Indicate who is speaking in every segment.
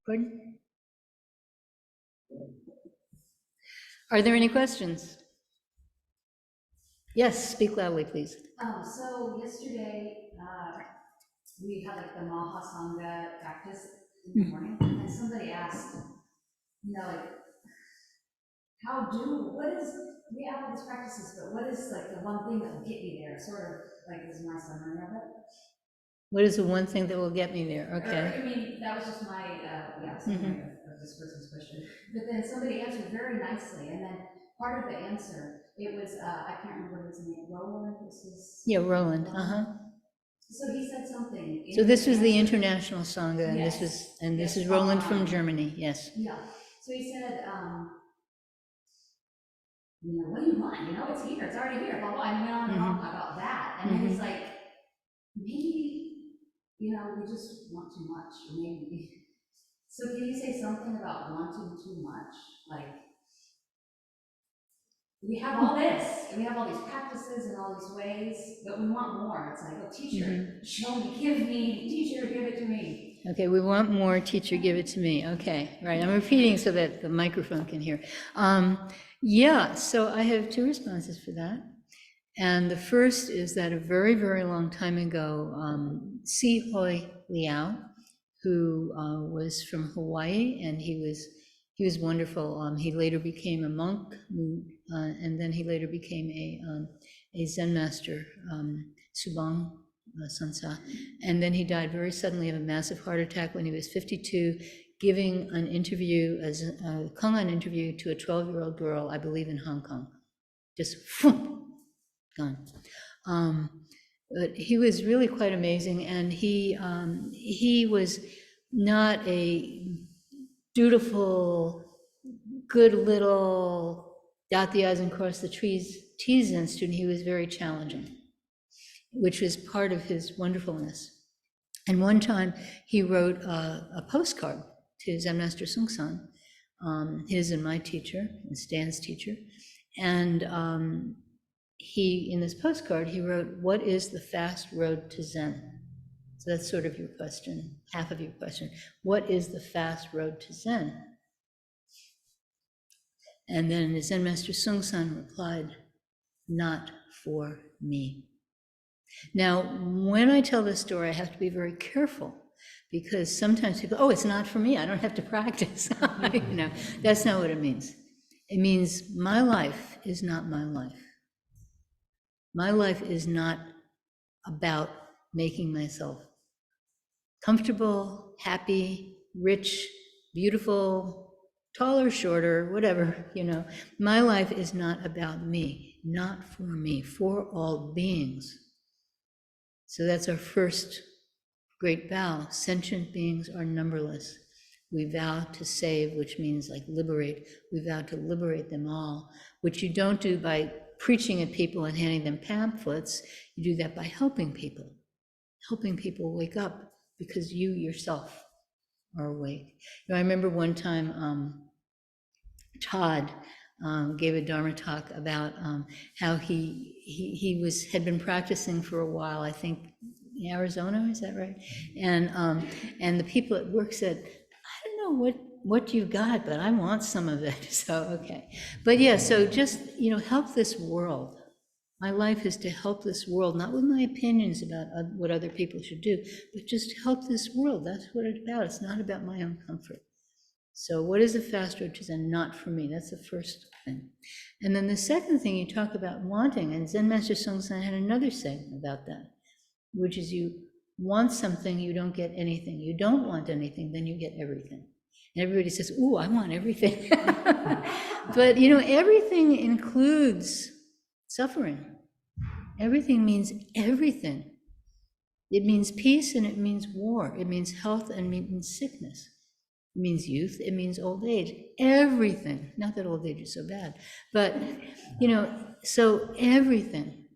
Speaker 1: Gordon? Are there any questions? Yes, speak loudly, please.
Speaker 2: So yesterday, we had like the Mahasanga practice in the morning, and somebody asked, like, we have all these practices, but what is like the one thing that will get you there? Sort of like is my summary of it.
Speaker 1: What is the one thing that will get me there? Okay.
Speaker 2: I mean, that was just my, summary of this person's question. But then somebody answered very nicely, and then part of the answer, it was, I can't remember his name, Roland,
Speaker 1: Yeah, Roland,
Speaker 2: So he said something.
Speaker 1: So this was the International Sangha, and
Speaker 2: yes,
Speaker 1: this is Roland from Germany, yes.
Speaker 2: Yeah, so he said, what do you want? It's here, it's already here, blah, blah, and he went on and on about that. And then he's like, maybe, we just want too much, or maybe. So can you say something about wanting too much? Like, we have all this, and we have all these practices and all these ways, but we want more. It's like, oh, teacher, show me, give me, teacher, give it to me.
Speaker 1: Okay, we want more, teacher, give it to me. Okay, right, I'm repeating so that the microphone can hear. Yeah, so I have two responses for that. And the first is that a very, very long time ago, Si Hoi Liao, who was from Hawaii, and he was wonderful. He later became a monk, and then he later became a Zen master, Subang Sansa. And then he died very suddenly of a massive heart attack when he was 52, giving an interview, as a Kongan interview, to a 12-year-old girl, I believe in Hong Kong. Just gone. But he was really quite amazing, and he was not a dutiful, good little dot the i's and cross the t's Zen student. He was very challenging, which was part of his wonderfulness. And one time he wrote a postcard to Zen Master Sung San, his and my teacher, and Stan's teacher, and in this postcard, he wrote, "What is the fast road to Zen?" So that's sort of your question, half of your question. What is the fast road to Zen? And then the Zen Master Sung San replied, "Not for me." Now, when I tell this story, I have to be very careful, because sometimes people, oh, it's not for me, I don't have to practice. That's not what it means. It means my life is not my life. My life is not about making myself comfortable, happy, rich, beautiful, taller, shorter, whatever, My life is not about me, not for me, for all beings. So that's our first great vow. Sentient beings are numberless. We vow to save, which means like liberate. We vow to liberate them all, which you don't do by preaching at people and handing them pamphlets. You do that by helping people wake up, because you yourself are awake. I remember one time Todd gave a Dharma talk about how he had been practicing for a while, I think in Arizona, is that right? And the people at work said, "I don't know what you got, but I want some of it." So, okay. But yeah, so just, help this world. My life is to help this world, not with my opinions about what other people should do, but just help this world. That's what it's about. It's not about my own comfort. So what is the fast road to Zen? Not for me. That's the first thing. And then the second thing, you talk about wanting, and Zen Master Sung San had another saying about that, which is you want something, you don't get anything. You don't want anything, then you get everything. And everybody says, "Ooh, I want everything." But, everything includes suffering. Everything means everything. It means peace and it means war. It means health and it means sickness. It means youth, it means old age. Everything. Not that old age is so bad, but, so everything.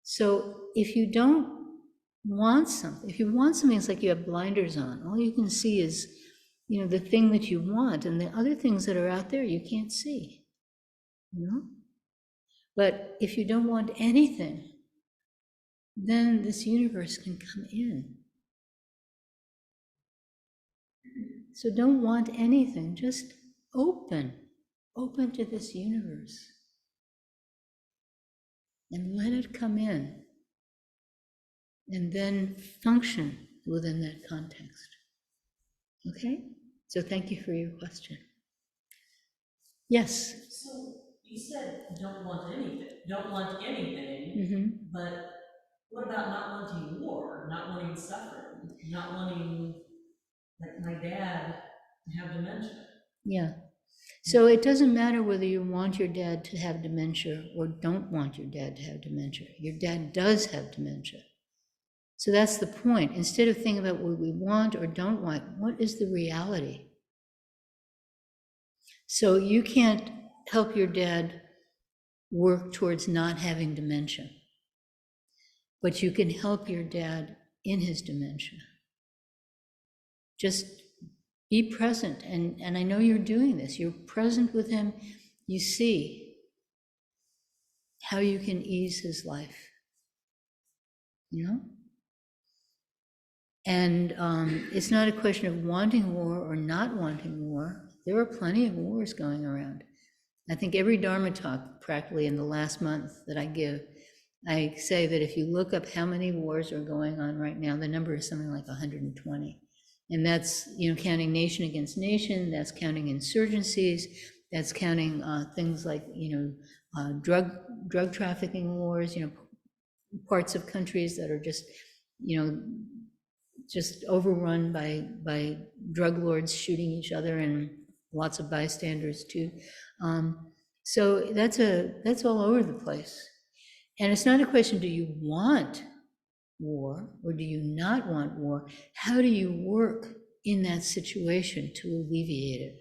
Speaker 1: So if you don't want something, if you want something, it's like you have blinders on. All you can see is, the thing that you want, and the other things that are out there you can't see, But if you don't want anything, then this universe can come in. So don't want anything, just open to this universe. And let it come in. And then function within that context. Okay? So thank you for your question. Yes?
Speaker 3: So you said don't want anything, but what about not wanting war, not wanting suffering, not wanting, like my dad, to have dementia?
Speaker 1: Yeah. So it doesn't matter whether you want your dad to have dementia or don't want your dad to have dementia. Your dad does have dementia. So that's the point. Instead of thinking about what we want or don't want, what is the reality? So you can't help your dad work towards not having dementia, but you can help your dad in his dementia. Just be present. And I know you're doing this. You're present with him. You see how you can ease his life, you know? And it's not a question of wanting war or not wanting war. There are plenty of wars going around. I think every Dharma talk, practically in the last month that I give, I say that if you look up how many wars are going on right now, the number is something like 120. And that's, you know, counting nation against nation, that's counting insurgencies, that's counting things like, you know, drug trafficking wars, you know, parts of countries that are just, you know, just overrun by drug lords shooting each other and lots of bystanders too. So that's all over the place. And it's not a question, do you want war or do you not want war? How do you work in that situation to alleviate it?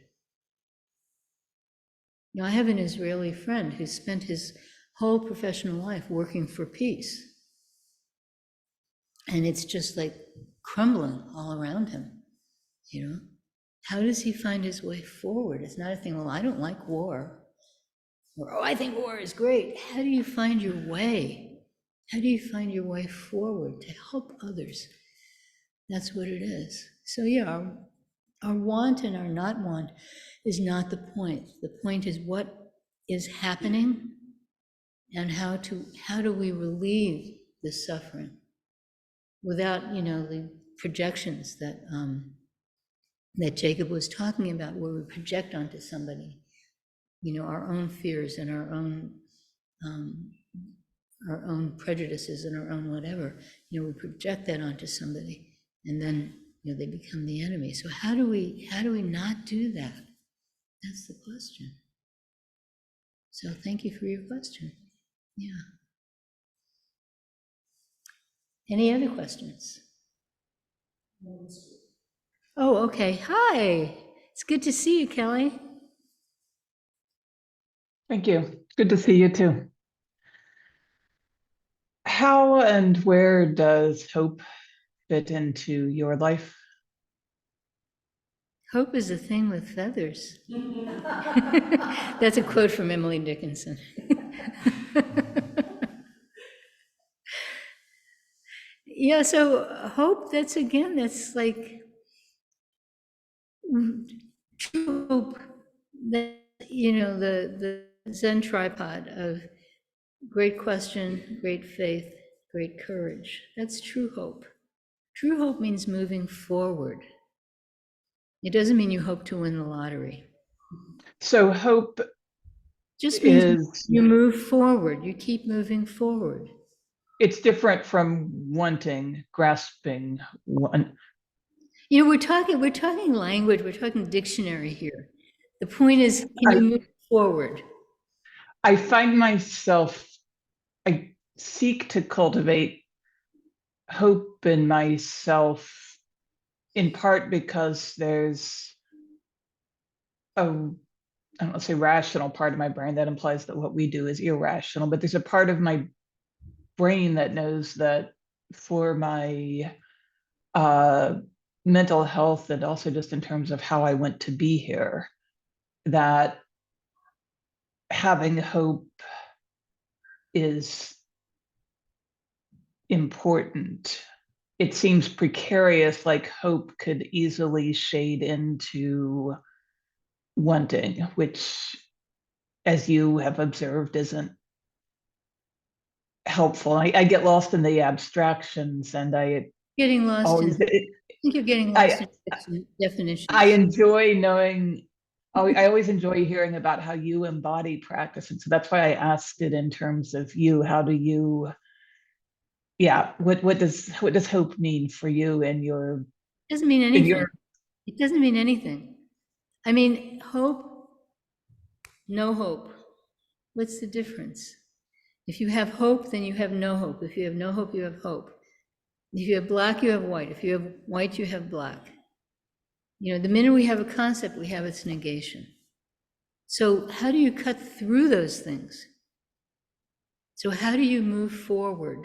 Speaker 1: You know, I have an Israeli friend who spent his whole professional life working for peace. And it's just like crumbling all around him, you know? How does he find his way forward? It's not a thing, well, I don't like war, or, oh, I think war is great. How do you find your way? How do you find your way forward to help others? That's what it is. So yeah, our want and our not want is not the point. The point is what is happening and how do we relieve the suffering without, you know, the projections that that Jacob was talking about, where we project onto somebody, you know, our own fears and our own prejudices and our own whatever, you know, we project that onto somebody, and then, you know, they become the enemy. So how do we not do that? That's the question. So thank you for your question. Yeah. Any other questions? Oh, okay. Hi. It's good to see you, Kelly.
Speaker 4: Thank you. Good to see you too. How and where does hope fit into your life?
Speaker 1: Hope is a thing with feathers. That's a quote from Emily Dickinson. Yeah, so hope, that's like true hope, that, you know, the Zen tripod of great question, great faith, great courage. That's true hope. True hope means moving forward. It doesn't mean you hope to win the lottery.
Speaker 4: So hope
Speaker 1: Just means
Speaker 4: is,
Speaker 1: you move forward, you keep moving forward.
Speaker 4: it's different from wanting, grasping one.
Speaker 1: You know, we're talking language, we're talking dictionary here. The point is, can you move forward?
Speaker 4: I find myself, I seek to cultivate hope in myself in part because there's a, I don't want to say rational part of my brain that implies that what we do is irrational, but there's a part of my brain that knows that for my mental health and also just in terms of how I went to be here, that having hope is important it seems precarious, like hope could easily shade into wanting, which, as you have observed, isn't helpful. I get lost in the abstractions, and
Speaker 1: Getting lost in,
Speaker 4: always
Speaker 1: I think you're getting lost
Speaker 4: I
Speaker 1: in
Speaker 4: I
Speaker 1: definitions.
Speaker 4: enjoy knowing. I always enjoy hearing about how you embody practice, and so that's why I asked it in terms of you. How do you? Yeah, what does hope mean for you
Speaker 1: Doesn't mean
Speaker 4: in your?
Speaker 1: anything. It doesn't mean anything. I mean, hope, no hope. What's the difference? If you have hope, then you have no hope. If you have no hope, you have hope. If you have black, you have white. If you have white, you have black. You know, the minute we have a concept, we have its negation. So how do you cut through those things? So how do you move forward?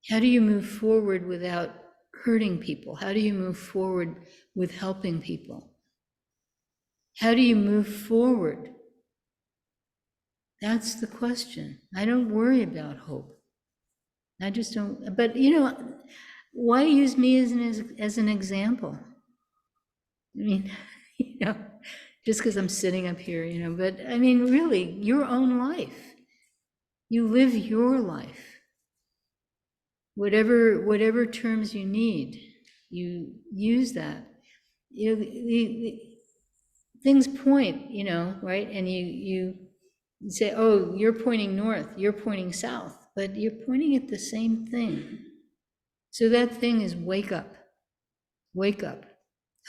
Speaker 1: How do you move forward without hurting people? How do you move forward with helping people? How do you move forward? That's the question. I don't worry about hope. I just don't, but you know, why use me as an example? I mean, you know, just because I'm sitting up here, you know, but I mean, really, your own life. You live your life. Whatever terms you need, you use that. You know, the things point, you know, right? And you say, oh, you're pointing north, you're pointing south, but you're pointing at the same thing. So that thing is wake up,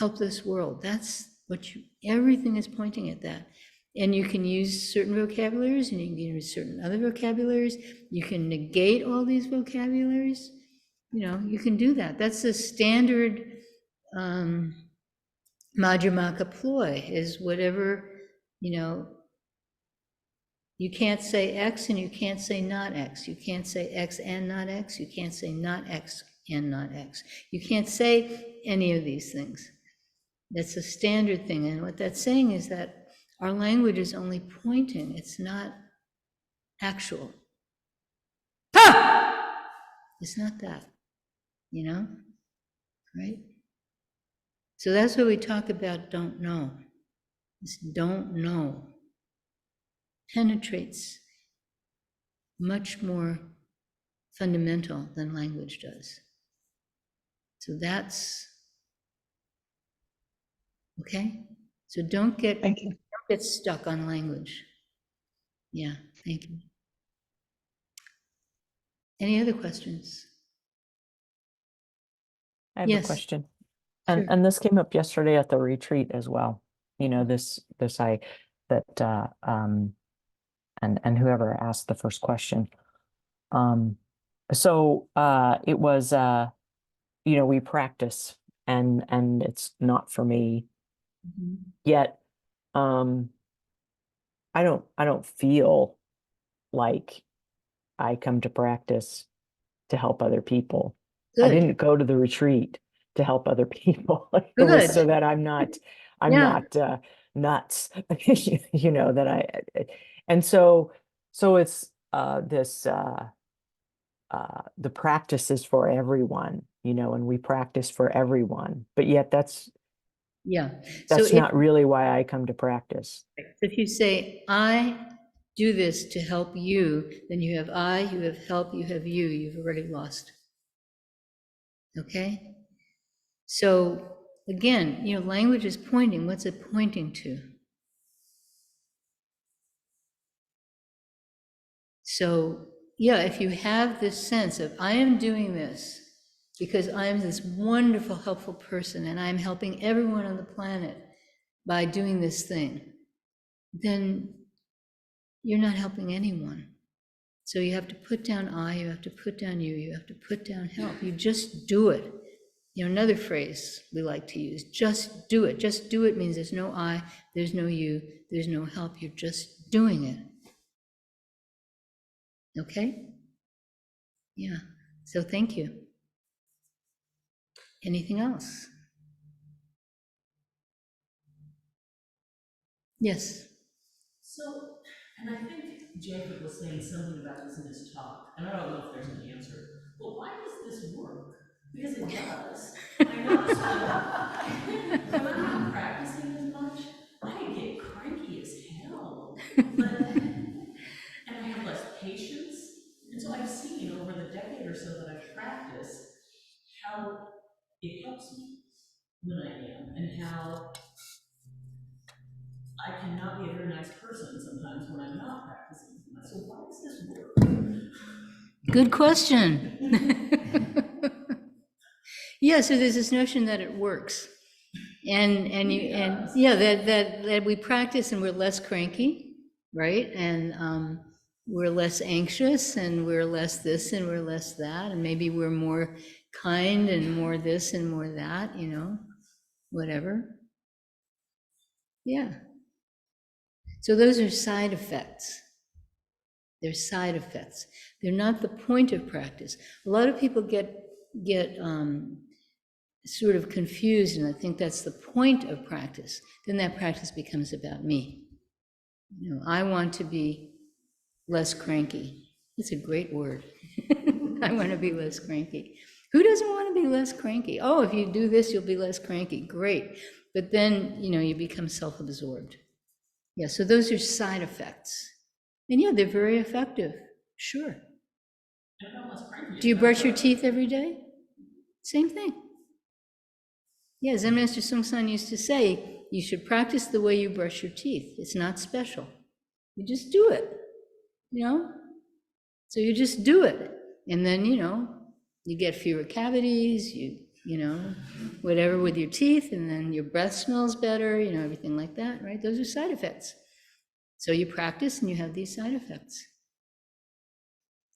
Speaker 1: help this world. That's what everything is pointing at that. And you can use certain vocabularies and you can use certain other vocabularies. You can negate all these vocabularies. You know, you can do that. That's the standard Madhyamaka ploy, is whatever, you know, you can't say X and you can't say not X. You can't say X and not X. You can't say not X and not X. You can't say any of these things. That's a standard thing. And what that's saying is that our language is only pointing, it's not actual. Ha! It's not that, you know, right? So that's what we talk about don't know. This don't know penetrates much more fundamental than language does. So that's okay. So don't get stuck on language. Yeah, thank you. Any other questions?
Speaker 5: I have
Speaker 1: Yes.
Speaker 5: a question.
Speaker 1: Sure.
Speaker 5: And this came up yesterday at the retreat as well. You know, and whoever asked the first question. It was you know, we practice and it's not for me. Yet I don't feel like I come to practice to help other people. I
Speaker 1: Good.
Speaker 5: didn't go to the retreat to help other people. It was
Speaker 1: Good.
Speaker 5: so that I'm not
Speaker 1: Yeah.
Speaker 5: nuts, you know, and so it's the practice is for everyone, you know, and we practice for everyone, but yet that's
Speaker 1: Yeah. So
Speaker 5: not really why I come to practice.
Speaker 1: if you say, I do this to help you, then you have I, you have help, you have you, you've already lost. Okay? So again, you know, language is pointing. What's it pointing to? So yeah, if you have this sense of, I am doing this because I am this wonderful, helpful person and I'm helping everyone on the planet by doing this thing, then you're not helping anyone. So you have to put down I, you have to put down you have to put down help. You just do it. You know, another phrase we like to use, just do it. Just do it means there's no I, there's no you, there's no help. You're just doing it. Okay? Yeah. So thank you. Anything else? Yes.
Speaker 3: So, and I think Jacob was saying something about this in his talk, and I don't know if there's an answer, well, why does this work? Because it does. I notice when I'm not practicing as much, I get cranky as hell. And I have less patience. And so I've seen over the decade or so that I've practiced how it helps me when I am, and how I cannot be a very nice person sometimes when I'm not practicing. So why does this work?
Speaker 1: Good question. Yeah, so there's this notion that it works. And yeah, that we practice and we're less cranky, right? And we're less anxious and we're less this and we're less that, and maybe we're more kind and more this and more that, whatever. Yeah. So those are side effects. They're side effects. They're not the point of practice. A lot of people get sort of confused, and I think that's the point of practice. Then that practice becomes about me. I want to be less cranky. It's a great word. I want to be less cranky. Who doesn't want to be less cranky? Oh, if you do this, you'll be less cranky. Great. But then, you become self-absorbed. Yeah, so those are side effects. And yeah, they're very effective. Sure. Do you brush your teeth every day? Same thing. Yeah, Zen Master Sung-san used to say, you should practice the way you brush your teeth. It's not special. You just do it, So you just do it. And then, you get fewer cavities, whatever with your teeth, and then your breath smells better, everything like that, right? Those are side effects. So you practice and you have these side effects.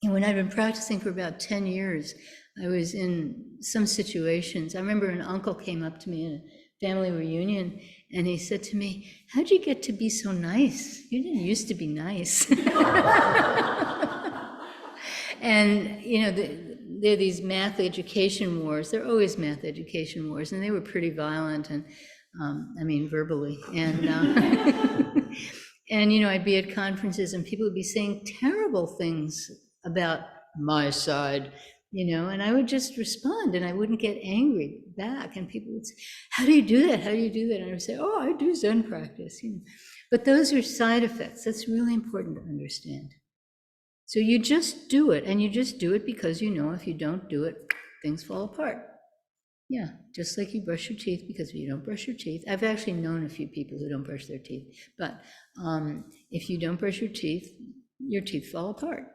Speaker 1: And when I'd been practicing for about 10 years, I was in some situations. I remember an uncle came up to me in a family reunion, and he said to me, how'd you get to be so nice? You didn't used to be nice. And, there are these math education wars. There are always math education wars, and they were pretty violent, and verbally. And, and, I'd be at conferences, and people would be saying terrible things about my side, and I would just respond, and I wouldn't get angry back. And people would say, how do you do that? How do you do that? And I would say, oh, I do Zen practice, But those are side effects. That's really important to understand. So you just do it, and you just do it because if you don't do it, things fall apart. Yeah, just like you brush your teeth, because if you don't brush your teeth, I've actually known a few people who don't brush their teeth, but if you don't brush your teeth fall apart,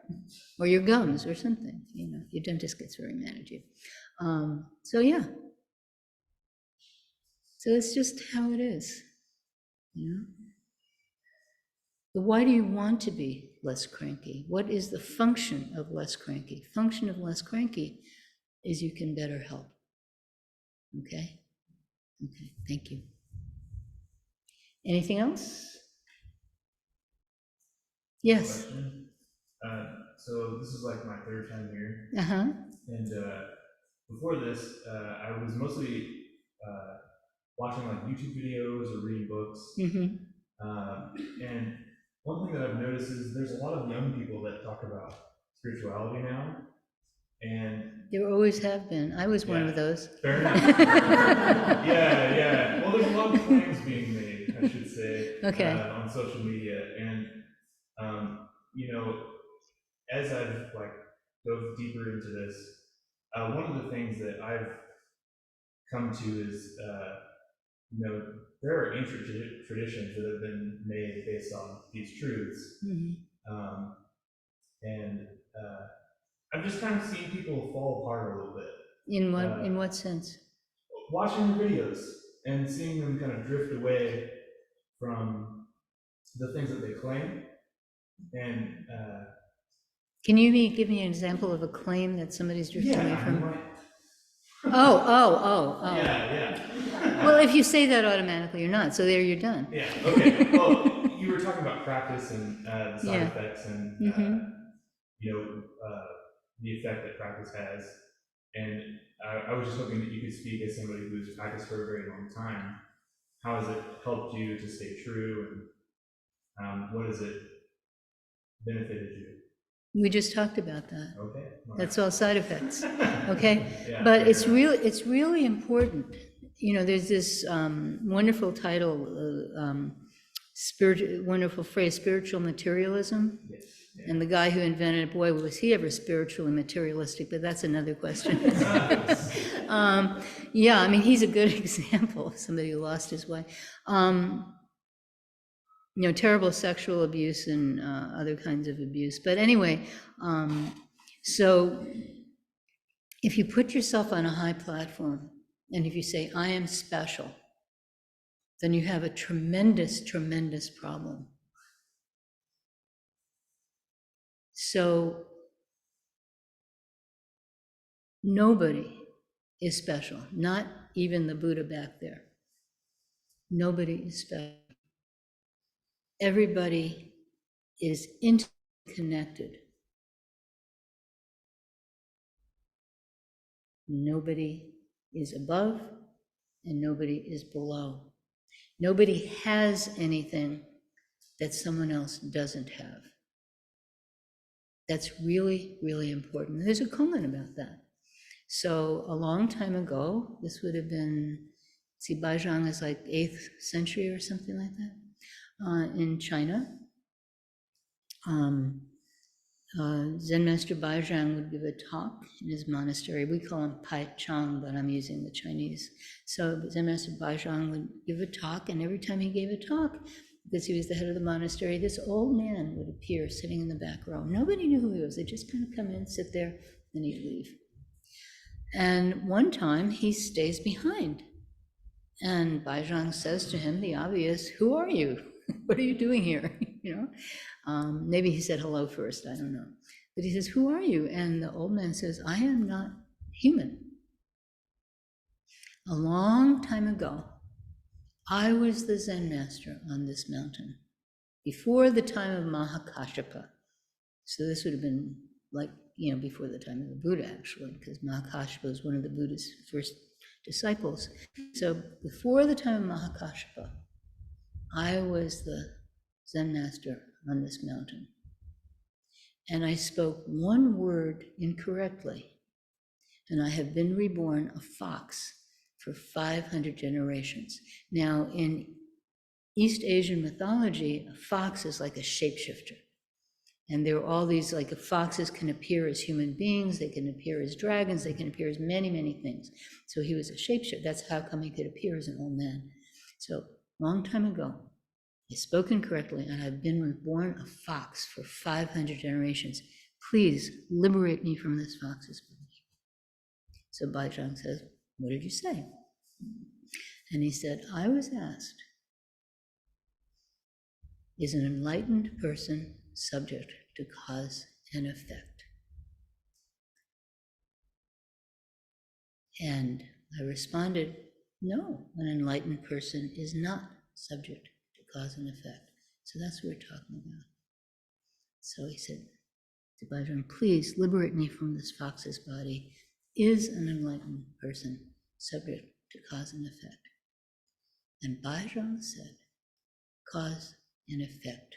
Speaker 1: or your gums or something, your dentist gets very mad at you. So yeah, so it's just how it is, But why do you want to be less cranky? What is the function of less cranky? Function of less cranky is you can better help. Okay? Okay, thank you. Anything else? Yes.
Speaker 6: So this is like my third time here.
Speaker 1: Uh-huh.
Speaker 6: And before this, I was mostly watching like YouTube videos or reading books.
Speaker 1: Mm-hmm.
Speaker 6: And one thing that I've noticed is there's a lot of young people that talk about spirituality now. And
Speaker 1: there always have been. I was one of those.
Speaker 6: Fair enough. Yeah. Well, there's a lot of claims being made, I should say,
Speaker 1: Okay.
Speaker 6: On social media. And, as I've dove deeper into this, one of the things that I've come to is, there are ancient traditions that have been made based on these truths.
Speaker 1: Mm-hmm.
Speaker 6: And I've just kind of seen people fall apart a little bit.
Speaker 1: In what sense?
Speaker 6: Watching the videos and seeing them kind of drift away from the things that they claim. And
Speaker 1: can you give me an example of a claim that somebody's drifted away from?
Speaker 6: Right.
Speaker 1: Oh.
Speaker 6: Yeah.
Speaker 1: Well, if you say that automatically, you're not. So there, you're done.
Speaker 6: Yeah. Okay. Well, you were talking about practice and the side effects and the effect that practice has. And I was just hoping that you could speak as somebody who's practiced for a very long time. How has it helped you to stay true, and what has it benefited you?
Speaker 1: We just talked about that.
Speaker 6: Okay.
Speaker 1: That's all side effects, okay?
Speaker 6: Yeah,
Speaker 1: But
Speaker 6: fair
Speaker 1: it's
Speaker 6: enough.
Speaker 1: really important. You know, there's this wonderful title, wonderful phrase, spiritual materialism.
Speaker 6: Yes. Yeah.
Speaker 1: And the guy who invented it, boy, was he ever spiritually materialistic, but that's another question. Yeah, I mean, he's a good example of somebody who lost his way. You know, terrible sexual abuse and other kinds of abuse. But anyway, so if you put yourself on a high platform and if you say, I am special, then you have a tremendous, tremendous problem. So nobody is special, not even the Buddha back there. Nobody is special. Everybody is interconnected. Nobody is above and nobody is below. Nobody has anything that someone else doesn't have. That's really, really important. There's a koan about that. So a long time ago, this would have been, see, Baizhang is like 8th century or something like that, in China. Zen Master Baizhang would give a talk in his monastery. We call him Pai Chang, but I'm using the Chinese. So Zen Master Baizhang would give a talk, and every time he gave a talk, because he was the head of the monastery, this old man would appear sitting in the back row. Nobody knew who he was. They'd just kind of come in, sit there, then he'd leave. And one time he stays behind. And Baizhang says to him the obvious, who are you? What are you doing here? You know, maybe he said hello first, I don't know. But he says, who are you? And the old man says, I am not human. A long time ago, I was the Zen master on this mountain before the time of Mahakashapa. So this would have been like, you know, before the time of the Buddha, actually, because Mahakashapa was one of the Buddha's first disciples. So before the time of Mahakashapa, I was the Zen master on this mountain. And I spoke one word incorrectly, and I have been reborn a fox for 500 generations. Now, in East Asian mythology, a fox is like a shapeshifter. And there are all these, like, foxes can appear as human beings, they can appear as dragons, they can appear as many, many things. So he was a shapeshifter. That's how come he could appear as an old man. So, long time ago, I spoke incorrectly, and I've been reborn a fox for 500 generations. Please liberate me from this fox's body. So Baizhang says, what did you say? And he said, I was asked, is an enlightened person subject to cause and effect? And I responded, no, an enlightened person is not subject to cause and effect. So that's what we're talking about. So he said to Baizhang, please liberate me from this fox's body. Is an enlightened person subject to cause and effect? And Baizhang said, cause and effect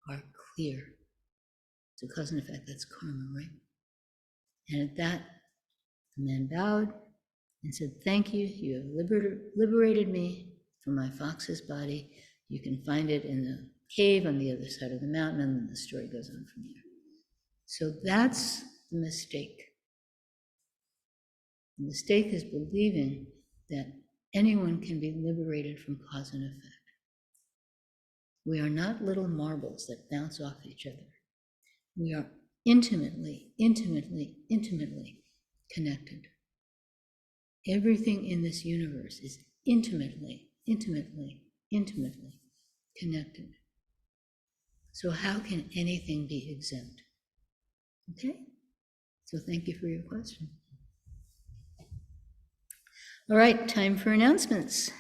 Speaker 1: are clear. So cause and effect, that's karma, right? And at that, the man bowed and said, thank you, you have liberated me from my fox's body. You can find it in the cave on the other side of the mountain, and then the story goes on from there. So that's the mistake. The mistake is believing that anyone can be liberated from cause and effect. We are not little marbles that bounce off each other. We are intimately, intimately, intimately connected. Everything in this universe is intimately, intimately, intimately connected. So how can anything be exempt? Okay? So thank you for your question. All right, time for announcements.